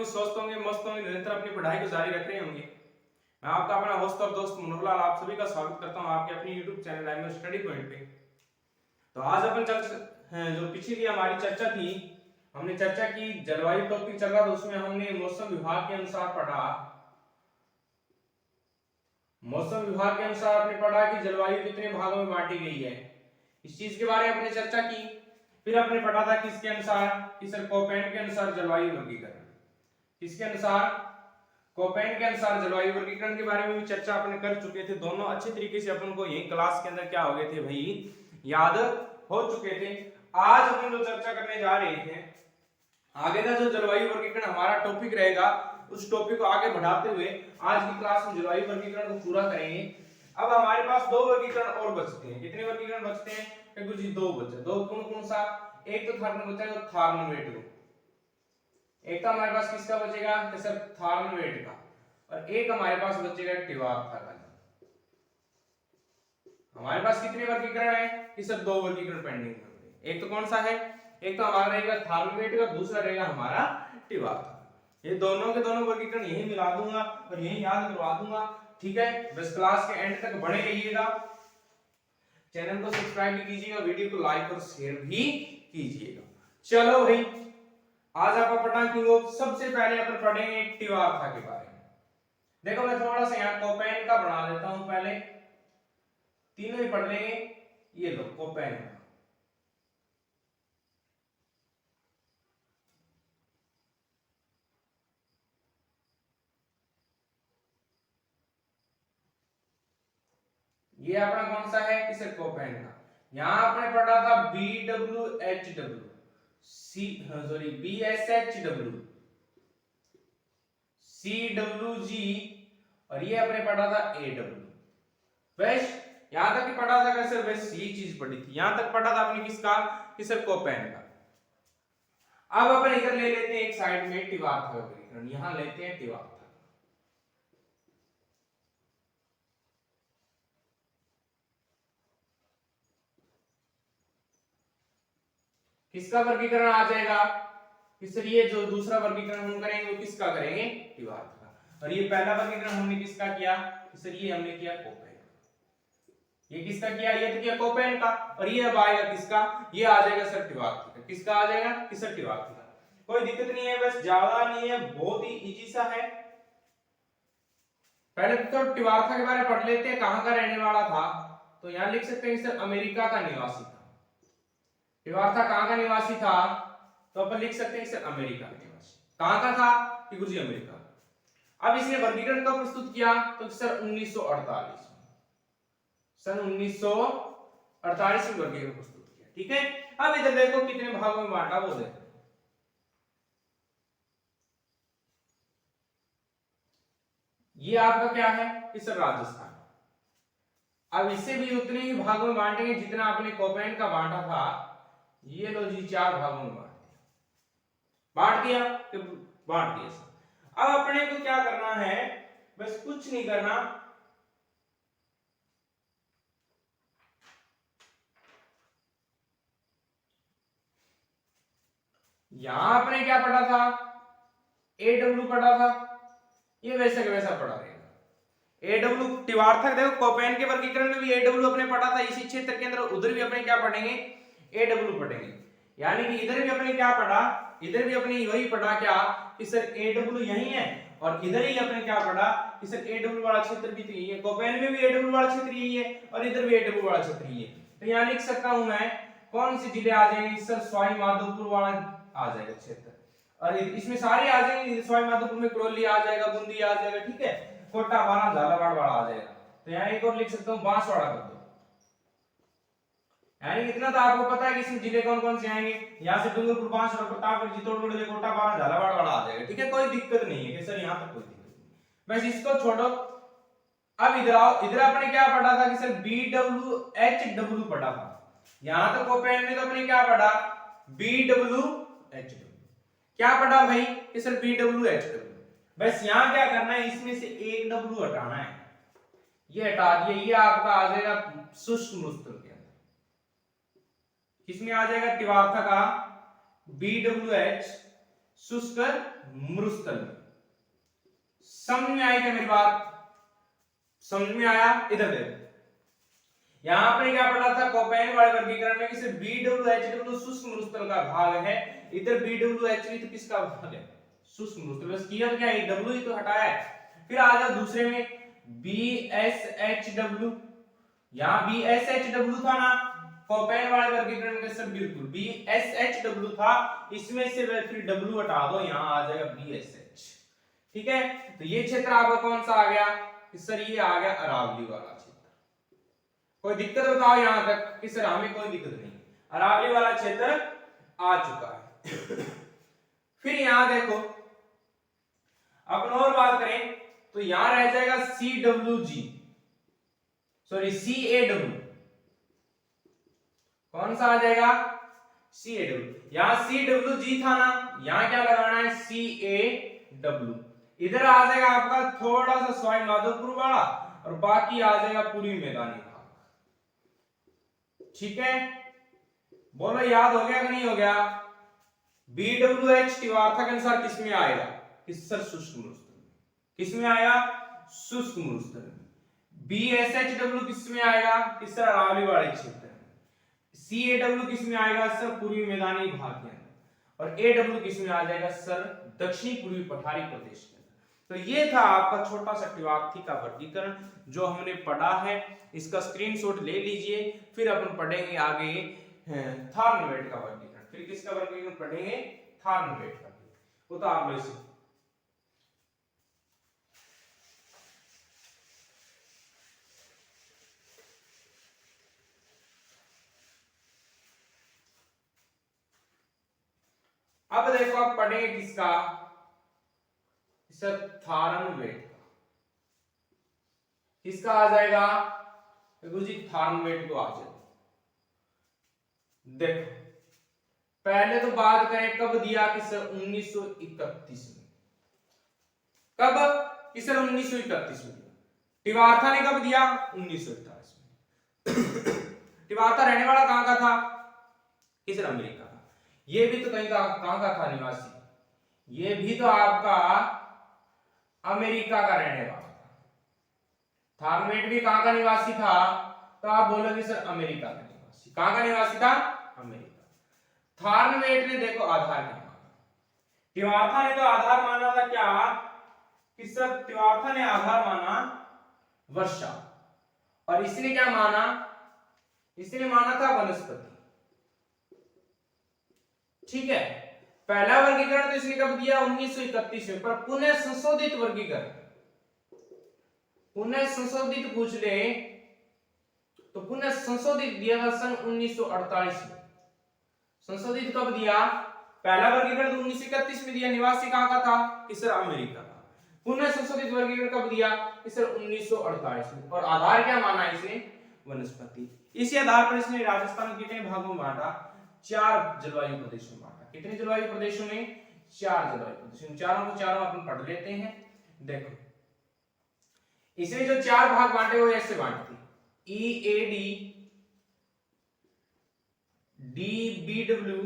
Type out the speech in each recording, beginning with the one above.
होंगे, स्वस्थ होंगे, मस्त होंगे, निरंतर अपनी पढ़ाई को जारी रख रहे होंगे। मैं आपका अपना होस्ट और दोस्त मनोहरलाल आप सभी का स्वागत करता हूं आपके अपनी YouTube channel live study point पे। तो आज अपन जो पिछली हमारी चर्चा थी, हमने चर्चा की जलवायु टॉपिक चल रहा था, उसमें हमने मौसम विभाग के अनुसार पढ़ा। मौसम विभाग के अनुसार आपने पढ़ा कि जलवायु कितने भागों में बांटी गई है, इस चीज के बारे में हमने चर्चा की। फिर आपने पढ़ा था किसके अनुसार, कि सर कोपेन के अनुसार जलवायु वर्गीकरण। किसके अनुसार? कोपेन के अनुसार जलवायु वर्गीकरण के बारे में भी चर्चा अपन कर चुके थे। दोनों अच्छे तरीके से अपन को यही क्लास के अंदर क्या हो गए थे भाई, याद हो चुके थे। आज अपन जो चर्चा करने जा रहे थे, आगे का जो जलवायु वर्गीकरण हमारा टॉपिक रहेगा, उस टॉपिक को आगे बढ़ाते हुए आज की क्लास में जलवायु वर्गीकरण को पूरा करेंगे। अब हमारे पास दो वर्गीकरण और बचते हैं। कितने वर्गीकरण बचते हैं? गुरु जी दो बचे। दो कौन कौन सा? एक तो बचा है थार्मोमीटर, एक तो हमारे पास किसका बचेगा कि सर थार्मोमीटर का, और एक हमारे पास बचेगा टिवार्था का। हमारे पास कितने वर्गीकरण है कि सर दो वर्गीकरण पेंडिंग है। एक तो कौन सा है? एक तो हमारा रहेगा थार्मोमीटर का, दूसरा रहेगा हमारा टिवार्था। ये दोनों के दोनों वर्गीकरण यही मिला दूंगा और यही याद करवा दूंगा, ठीक है। बस क्लास के एंड तक बने रहिएगा, चैनल को सब्सक्राइब भी कीजिएगा, वीडियो को लाइक और शेयर भी कीजिएगा। चलो भाई, आज आप पढ़ना क्यों? सबसे पहले अपन पढ़ेंगे टिवार्था के बारे में। देखो मैं थोड़ा सा यहाँ कोपेन का बना देता हूं, पहले तीनों ही पढ़ लेंगे। ये लो कोपेन का, ये अपना कौन सा है कि सर कोपेन का। यहां आपने पढ़ा था BWHW, BSHW, CWG, और ये आपने पढ़ा था AW। बस यहां तक ही पढ़ा था कि सर बस ये चीज पढ़ी थी। यहां तक पढ़ा था आपने किसका कि सर कोपेन का। अब अपन इधर ले लेते हैं एक साइड में टिवार्था का वर्गीकरण, यहां लेते हैं टिवार्था। किसका वर्गीकरण आ जाएगा कि सर ये जो दूसरा वर्गीकरण हम करेंगे वो किसका करेंगे? टिवार्था का। और ये पहला वर्गीकरण हमने किसका किया कि सर ये हमने किया कोपेन का। ये किसका किया? ये तो किया कोपेन का। और ये अब आएगा किसका? ये आ जाएगा सर टिवार्था का। किसका आ जाएगा कि सर टिवार्था का। कोई दिक्कत नहीं है, बस ज्यादा नहीं है, बहुत ही इजी सा है। पहले तो टिवार्था के बारे में पढ़ लेते हैं, कहां का रहने वाला था। तो यहां लिख सकते हैं सर अमेरिका का निवासी था। टिवार्था कहां का निवासी था? तो अपन लिख सकते हैं सर अमेरिका का निवासी। कहां का था कि गुरुजी अमेरिका। अब इसने वर्गीकरण कब प्रस्तुत किया? तो सर 1948 में, सन 1948 में वर्गीकरण प्रस्तुत किया, ठीक है। अब इधर देखो कितने भागों में बांटा वो देखो। ये आपका क्या है कि सर राजस्थान। अब इसे भी उतने ही भागों में बांटेंगे जितना आपने कोपेन का बांटा था। ये लो जी 4 भागों में बांट दिया कि बांट दिया सर। अब अपने को क्या करना है? बस कुछ नहीं करना, यहां आपने क्या पढ़ा था? AW पढ़ा था, ये वैसा के वैसा पढ़ा रहेगा। AW टिवार्था, देखो कोपेन के वर्गीकरण में भी AW अपने पढ़ा था इसी क्षेत्र के अंदर, उधर भी अपने क्या पढ़ेंगे? AW पढ़ेंगे। यानी कि इधर भी अपने क्या पढ़ा? इधर भी अपने वही पढ़ा क्या कि सर AW यही है, और इधर ही अपने क्या पढ़ा कि सर AW वाला क्षेत्र भी तो यही है। कोपेन में भी AW वाला क्षेत्र यही है और इधर भी AW वाला क्षेत्र यही है। तो यहां लिख सकता हूं मैं कौन से जिले आ जाएंगे सर? सवाई माधोपुर वाला आ जाएगा क्षेत्र, और इसमें सारे आ जाएंगे। सवाई माधोपुर में करौली आ जाएगा, बूंदी आ जाएगा, ठीक है, कोटा बारा झालावाड़ वाला आ जाएगा। तो यहाँ एक और लिख सकता हूँ बांसवाड़ा कर दो। यानी इतना तो आपको पता है कि इसमें जिले कौन कौन से आएंगे। यहाँ से डूंगरपुर, बांसवाड़ा, प्रतापगढ़, चित्तौड़गढ़, कोटा बारा झालावाड़ वाला आ जाएगा, ठीक है। कोई दिक्कत नहीं है कि सर यहाँ तक कोई दिक्कत नहीं, बस इसको छोड़ो। अब इधर आओ, इधर आपने क्या पढ़ा था कि सर BWHW पढ़ा था। यहां तो कोपेन में तो अपने क्या पढ़ा? BWHW। क्या पढ़ा भाई कि सर BWHW। बस यहां क्या करना है? इसमें से एक W हटाना है, ये हटा दिए, ये आपका आ जाएगा शुष्क मृतल के अंदर। किसमें आ जाएगा? टिवार्था का BWH शुष्क मरुस्थल में। समझ में आई क्या मेरी बात? समझ में आया? इधर देखो, यहां पर क्या पढ़ा था कोपेन वाले वर्गीकरण में कि सिर्फ BWHW शुष्क मरुस्थल का भाग है, इधर BWHV तो किसका भाग है? शुष्क मरुस्थल। बस किया तो क्या है, W ही तो हटाया है। फिर आ जाओ दूसरे में BSHW, यहां BSHW था ना कोपेन वाले वर्गीकरण के सब, बिल्कुल BSHW था, इसमें से फिर W हटा दो, यहां आ जाएगा BSH। ठीक है, तो ये क्षेत्र आपका कौन सा आ गया? सर ये आ गया अरावली वाला क्षेत्र। कोई दिक्कत बताओ यहां तक कि सर हमें कोई दिक्कत नहीं, अरावली वाला क्षेत्र आ चुका है। फिर यहां देखो, अपन और बात करें तो यहां रह जाएगा CWG, सॉरी CAW, कौन सा आ जाएगा? CAW। यहां CWG था ना, यहां क्या लगाना है? CAW। इधर आ जाएगा आपका थोड़ा सा सवाई माधोपुर वाला और बाकी आ जाएगा पूरी मैदानी भाग। ठीक है, बोलो याद हो गया कि नहीं हो गया? BWH तिवार्था के अनुसार किस में आएगा? किस सर? शुष्क मरुस्थल में। किस में आएगा? शुष्क मरुस्थल में। BSHW किस में आएगा? किस सर? अरावली वाले क्षेत्र में। CAW किस में आएगा? सर पूर्वी मैदानी भाग के अंदर। और AW किस में आ जाएगा? सर दक्षिणी पूर्वी पठारी प्रदेश के अंदर। तो ये था आपका छोटा सा टिवार्थी का वर्गीकरण जो हमने पढ़ा है, इसका स्क्रीनशॉट ले लीजिए। फिर अपन पढ़ेंगे आगे थार्नवेट का वर्गीकरण। फिर किसका वर्गीकरण पढ़ेंगे? थार्नवेट का। वो तो आप लोग से अब देखो, आप पढ़ेंगे किसका? सर थार्नवेट का। किसका आ जाएगा? गुरु जी थार्नवेट को आ जाएगा। देखो पहले तो बात करें कब दिया कि सर 1931 में। कब? कि सर 1931 में। तिवार्था ने कब दिया? 1941 में। तिवार्था रहने वाला कहां का था? कि सर अमेरिका का। ये भी तो कहीं का कहां का था निवासी? ये भी तो आपका अमेरिका का रहने वाला था। थार्नवेट भी कहां का निवासी था? तो आप बोलोगे सर अमेरिका का निवासी। कहां का निवासी था? अमेरिका। थार्नवेट ने देखो आधार क्या माना? तिवार्था ने तो आधार माना था क्या? कि सर तिवार्था ने आधार माना वर्षा, और इसने क्या माना? इसने माना था वनस्पति। ठीक है, पहला वर्गीकरण तो इसने कब दिया? 1931 में। पर पुनः संशोधित वर्गीकरण, पुनः संशोधित पूछ ले तो पुनः संशोधित दिया था सन 1948 में। संशोधित कब दिया? पहला वर्गीकरण तो 1931 में दिया, निवासी कहां का था? कि सर अमेरिका का। पुनः संशोधित वर्गीकरण कब दिया? कि सर 1948 में। और आधार क्या माना इसने? वनस्पति। इसी आधार पर इसने राजस्थान कितने भागों में बांटा? 4 जलवायु प्रदेशों में बांटा। कितने जलवायु प्रदेशों में? 4 जलवायु प्रदेशों। चारों को चारों अपन पढ़ लेते हैं। देखो इसने जो 4 भाग बांटे वो ऐसे बांटे थे: EAD, DBW,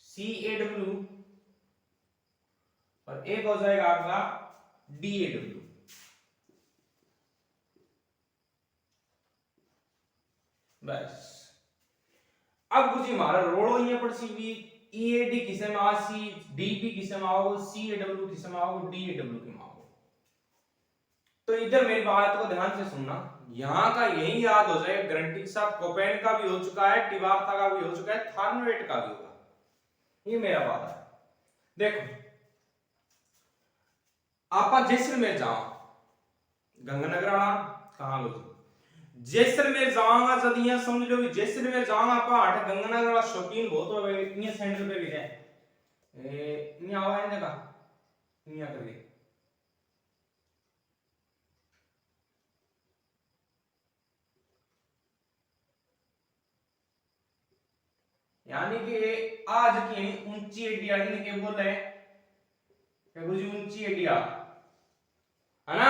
CAW और एक हो जाएगा आपका DAW। बस अब गुरुजी हमारा रोड़ो ये पड़सी भी EAD किसे में आसी, DB किसे में आओ, CAW किसे में आओ, DAW के में आओ। तो इधर मेरी बात को ध्यान से सुनना, यहां का यही याद हो जाए गारंटी के साथ। कोपेन का भी हो चुका है, तिवार्था का भी हो चुका है, थार्नवेट का भी होगा, ये मेरा वादा है। देखो आप जैसलमेर जाओ, गंगानगर कहां लो, जैसलमेर जाऊंगा जदिया समझ लो जैसलमेर जाऊंगा आप आठ गंगानगर वाला शौकीन बहुत हो गए, इतने सेंटर पे भी है इतनी आवाज ने का इतनी करके यानी कि आज की ऊंची एडिया ने के बोल रहे क्या गुरुजी? ऊंची एडिया है ना,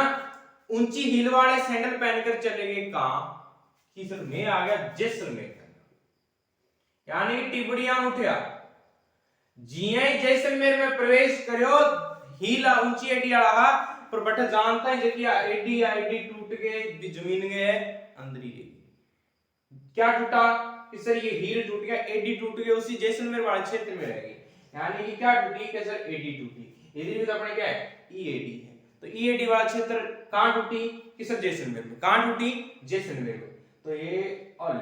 ऊंची हील वाले सैंडल पहनकर चले गए कहां? कि सर मैं आ गया जैसलमेर के अंदर, यानी कि टिबड़िया उठया जिये जैसलमेर में प्रवेश करो हीला ऊंची एडी वाला पर बट जानता है जब एडी आईडी टूट गए जमीन गए अंदर ही क्या टूटा कि सर ये हील टूट गया एडी टूट गई उसी जैसलमेर वाले क्षेत्र में रह गई, यानी कि क्या टूटी कि सर एडी टूटी, इधर भी तो अपने क्या है ईएडी है, तो ईएडी वाला क्षेत्र कहां टूटी कि सर जैसलमेर में, कहां टूटी जैसलमेर में, तो ये ऑल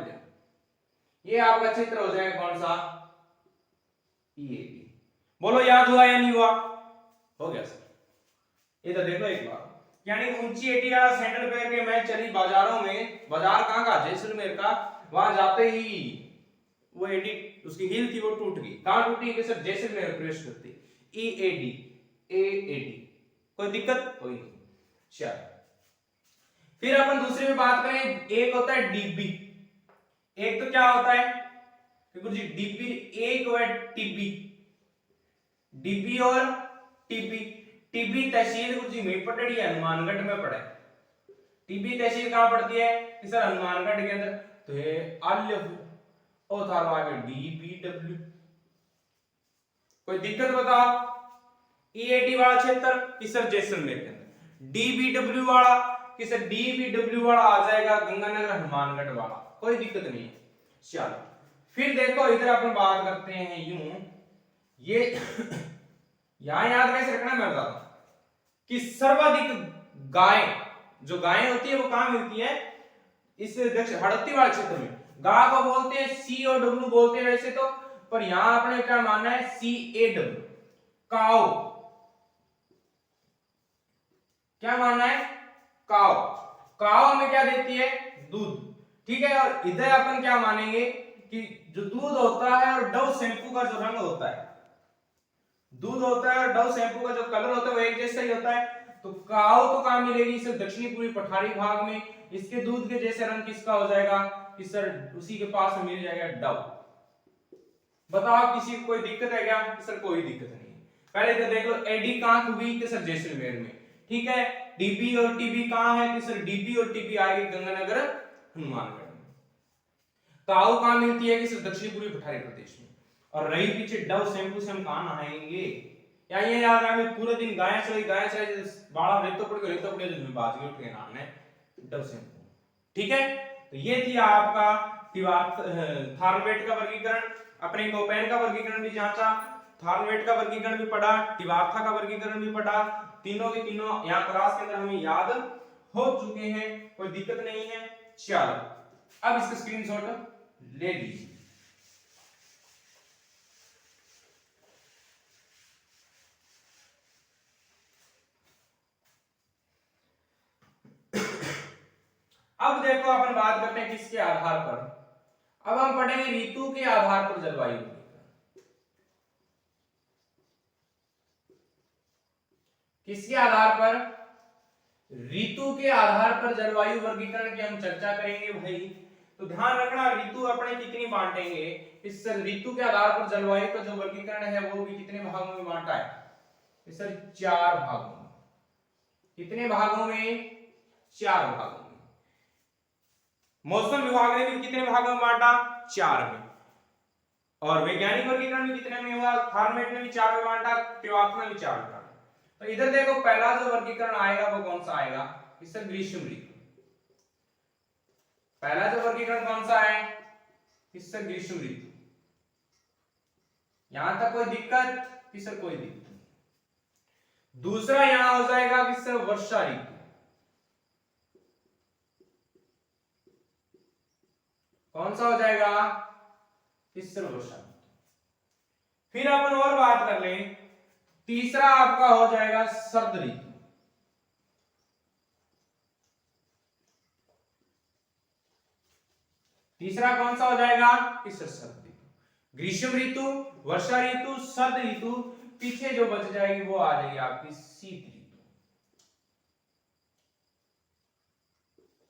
ये आपका क्षेत्र हो जाएगा कौन सा ईएडी। बोलो याद हुआ या नहीं हुआ, हो गया सर। इधर देख लो एक बार, यानी ऊंची एडी वाला सैंडल पहन के मैं चली बाजारों में, बाजार कहां का जैसलमेर का, वहां जाते ही वो एडी उसकी हील थी वो टूट गई, कहां टूटी कि सर जैसलमेर में प्रवेश करती, ईएडी एएडी, कोई दिक्कत कोई नहीं। चल फिर अपन दूसरे में बात करें, एक होता है डीबी, एक तो क्या होता है गुरुजी डीबी, एक और टीबी, डीबी और टीबी, टीबी तहसील गुरुजी में पड़ी है हनुमानगढ़ में पड़ा है, टीबी तहसील कहां पड़ती है कि सर हनुमानगढ़ के अंदर, तो ये आल्य ओ था आगे डीबीडब्ल्यू, कोई दिक्कत बताओ, ईएडी वाला क्षेत्र कि सर जैसलमेर के अंदर, डीबीडब्ल्यू वाला कि सर डीबीडब्ल्यू वाला आ जाएगा गंगानगर हनुमानगढ़ वाला, कोई दिक्कत नहीं है। चलो फिर देखो इधर अपन बात करते हैं यूं, ये यहां याद कैसे रखना मैं बताता हूं कि सर्वाधिक गाय जो गायें होती है वो कहां मिलती है इस हड़प्पी वाले क्षेत्र में, गाय को बोलते हैं सीओडब्ल्यू बोलते हैं वैसे तो, पर यहां अपने क्या मानना है सीएडब्ल्यू, काऊ, क्या मानना है काऊ, काऊ हमें क्या देती है दूध, ठीक है, और इधर अपन क्या मानेंगे कि जो दूध होता है और डव शैम्पू का जो रंग होता है, दूध होता है और डव शैम्पू का जो कलर होता है वो एक जैसा ही होता है, तो काऊ तो कहां मिलेगी सर दक्षिणी पूर्वी पठारी भाग में, इसके दूध के जैसे रंग किसका हो जाएगा कि सर उसी के पास में मिल जाएगा डव। बताओ किसी को कोई दिक्कत है क्या कि सर कोई दिक्कत नहीं है। पहले तो देख लो एडी कहां हुई कि सर जैसलमेर में, ठीक है, डीबी और टीबी कहां है कि सर डीबी और टीबी आएगी गंगानगर हनुमानगढ़ में, काऊ कहां मिलती है कि सर दक्षिणी पूर्वी पठारी प्रदेश में, और रही पीछे डव शैम्पू से हम कहां नहाएंगे, या ये याद रखना पूरे दिन गाय चली बाड़ा रेतो पड़ जो बाज के उठ के नहाने डव शैम्पू, ठीक है। तो ये थी आपका थार्मोवेट का वर्गीकरण, अपने कोपेन का वर्गीकरण भी जांचा, थार्मोवेट का वर्गीकरण भी पढ़ा, टिवार्था का वर्गीकरण भी पढ़ा, तीनों के तीनों यहाँ क्लास के अंदर हमें याद हो चुके हैं, कोई दिक्कत नहीं है। चलो अब इसका स्क्रीनशॉट ले लीजिए। अब देखो अपन बात करते हैं किसके आधार पर, अब हम पढ़ेंगे ऋतु के आधार पर जलवायु, किसके आधार पर, ऋतु के आधार पर जलवायु वर्गीकरण की हम चर्चा करेंगे भाई। तो ध्यान रखना ऋतु अपने कितनी बांटेंगे, इस ऋतु के आधार पर जलवायु का जो वर्गीकरण है वो भी कितने भागों में बांटा है, इस 4 भागों में, कितने भागों में 4 भागों में। मौसम विभाग ने भी कितने भागों में बांटा 4 में, और वैज्ञानिक वर्गीकरण भी कितने में हुआ, थार्मोवेट ने भी 4 में बांटा, टिवार्था ने भी 4 में बांटा। तो इधर देखो पहला जो वर्गीकरण आएगा वो कौन सा आएगा, इससे ग्रीष्म ऋतु, पहला जो वर्गीकरण कौन सा है, इससे ग्रीष्म ऋतु, यहां तक कोई दिक्कत कि सर कोई दिक्कत नहीं। दूसरा यहां हो जाएगा कि सर वर्षा ऋतु, कौन सा हो जाएगा कि सर वर्षा ऋतु। फिर अपन और बात कर लें, तीसरा आपका हो जाएगा शरद ऋतु, तीसरा कौन सा हो जाएगा कि सर शरद ऋतु। ग्रीष्म ऋतु, वर्षा ऋतु, शरद ऋतु, पीछे जो बच जाएगी वो आ जाएगी आपकी शीत ऋतु,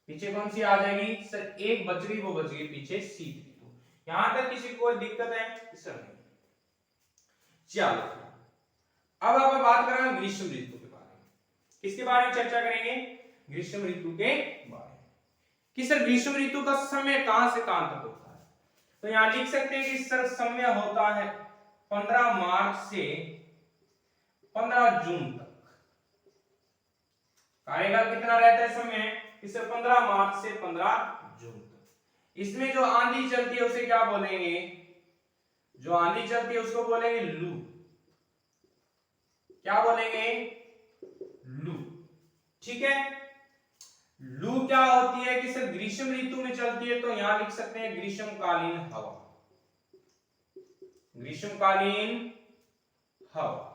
पीछे कौन सी आ जाएगी सर, एक बच गई वो बच गई पीछे शीत ऋतु। यहां तक किसी को कोई दिक्कत है सर नहीं। चलो अब आप बात करेंगे ग्रीष्म ऋतु के बारे में, किसके बारे में चर्चा करेंगे, ग्रीष्म ऋतु के बारे में। कि सर ग्रीष्म ऋतु का समय कहां से कहां तक होता है, तो यहां लिख सकते हैं कि सर समय होता है 15 मार्च से 15 जून तक। कार्यकाल कितना रहता है समय, इसे 15 मार्च से 15 जून तक। इसमें जो आंधी चलती है उसे क्या बोलेंगे, जो आंधी चलती है उसको बोलेंगे लू। क्या बोलेंगे, लू। ठीक है, लू क्या होती है कि सर ग्रीष्म ऋतु में चलती है, तो यहां लिख सकते हैं ग्रीष्मकालीन हवा, ग्रीष्मकालीन हवा।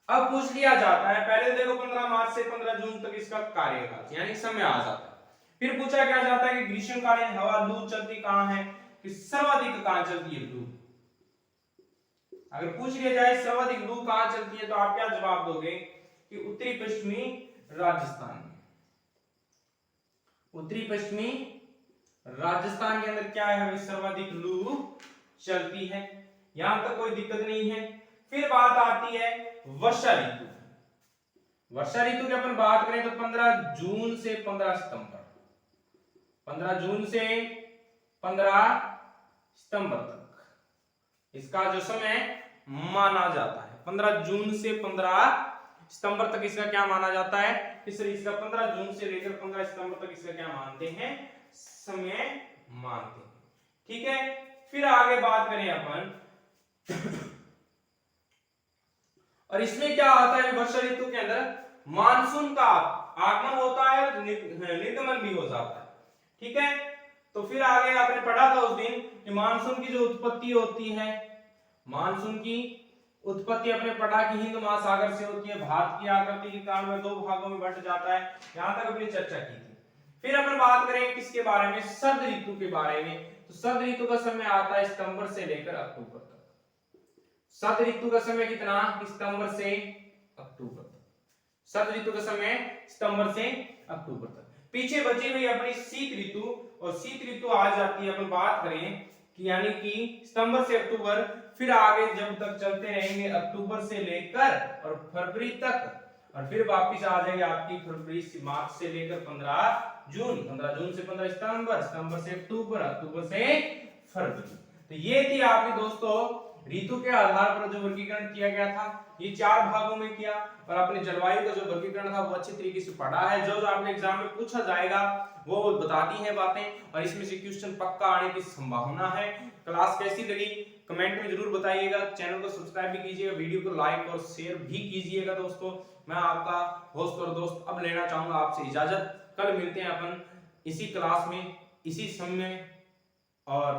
अब पूछ लिया जाता है, पहले देखो 15 मार्च से 15 जून तक इसका कार्यकाल यानी समय आ जाता है। फिर पूछा क्या जाता है कि ग्रीष्मकालीन हवा लू चलती कहां है, कि सर्वाधिक कहां चलती है लू। अगर पूछ लिया जाए सर्वाधिक लू कहां चलती है, तो आप क्या जवाब दोगे कि उत्तरी पश्चिमी राजस्थान में। उत्तरी पश्चिमी राजस्थान के अंदर क्या है, सर्वाधिक लू चलती है। यहां तक कोई दिक्कत नहीं है। फिर बात आती है वर्षा ऋतु। वर्षा ऋतु की अपन बात करें तो 15 जून से 15 सितंबर, 15 जून से 15 सितंबर तक इसका जो समय माना जाता है। 15 जून से 15 सितंबर तक इसका क्या माना जाता है, इसका 15 जून से लेकर 15 सितंबर तक इसका क्या मानते हैं, समय मानते हैं। ठीक है, फिर आगे बात करें अपन और इसमें क्या आता है, वर्षा ऋतु के अंदर मानसून का आगमन होता है और निर्गमन भी हो जाता है। ठीक है, तो फिर आगे आपने पढ़ा था उस दिन कि मानसून की जो उत्पत्ति होती है, मानसून की उत्पत्ति अपने पढ़ा कि हिंद महासागर से होती है। भारत की आकृति के कारण में 2 भागों में बंट जाता है। यहां तक अपनी चर्चा की थी। फिर अपन बात करें किसके बारे में, शरद ऋतु के बारे में। तो शरद ऋतु का समय आता है सितंबर से लेकर अक्टूबर तक। शरद ऋतु का समय कितना, सितंबर से अक्टूबर तक। शरद ऋतु का समय सितंबर से अक्टूबर तक। पीछे बची हुई अपनी शीत ऋतु, और शीत ऋतु आ जाती है अपन बात करें कि यानी कि सितंबर से अक्टूबर। फिर आगे जब तक चलते रहेंगे अक्टूबर से लेकर और फरवरी तक, और फिर वापिस आ जाएगी आपकी फरवरी से मार्च से लेकर 15 जून, 15 जून से 15 सितंबर, सितंबर से अक्टूबर, अक्टूबर से फरवरी। तो ये थी आपकी दोस्तों ऋतु के आधार पर जो वर्गीकरण किया गया था, ये 4 भागों में किया। और अपने जलवायु का जो वर्गीकरण था वो अच्छी तरीके से पढ़ा है। जो आपने एग्जाम में पूछा जाएगा वो बताती है बातें, और इसमें से क्वेश्चन पक्का आने की संभावना है। क्लास कैसी लगी कमेंट में जरूर बताइएगा। चैनल को सब्सक्राइब भी कीजिएगा, वीडियो को लाइक और शेयर भी कीजिएगा। दोस्तों मैं आपका होस्ट और दोस्त अब लेना चाहूंगा आपसे इजाजत। कल मिलते हैं अपन इसी क्लास में इसी समय, और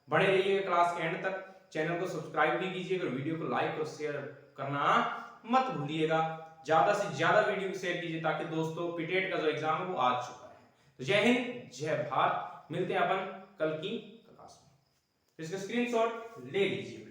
बने रहिएगा क्लास के एंड तक। चैनल को सब्सक्राइब भी कीजिएगा, वीडियो को लाइक और शेयर करना मत भूलिएगा। ज्यादा से ज्यादा वीडियो को शेयर कीजिए ताकि दोस्तों पीटेट का जो एग्जाम है वो आ चुका है। तो जय हिंद जय भारत, मिलते हैं अपन कल की क्लास में। इसका स्क्रीनशॉट ले लीजिए।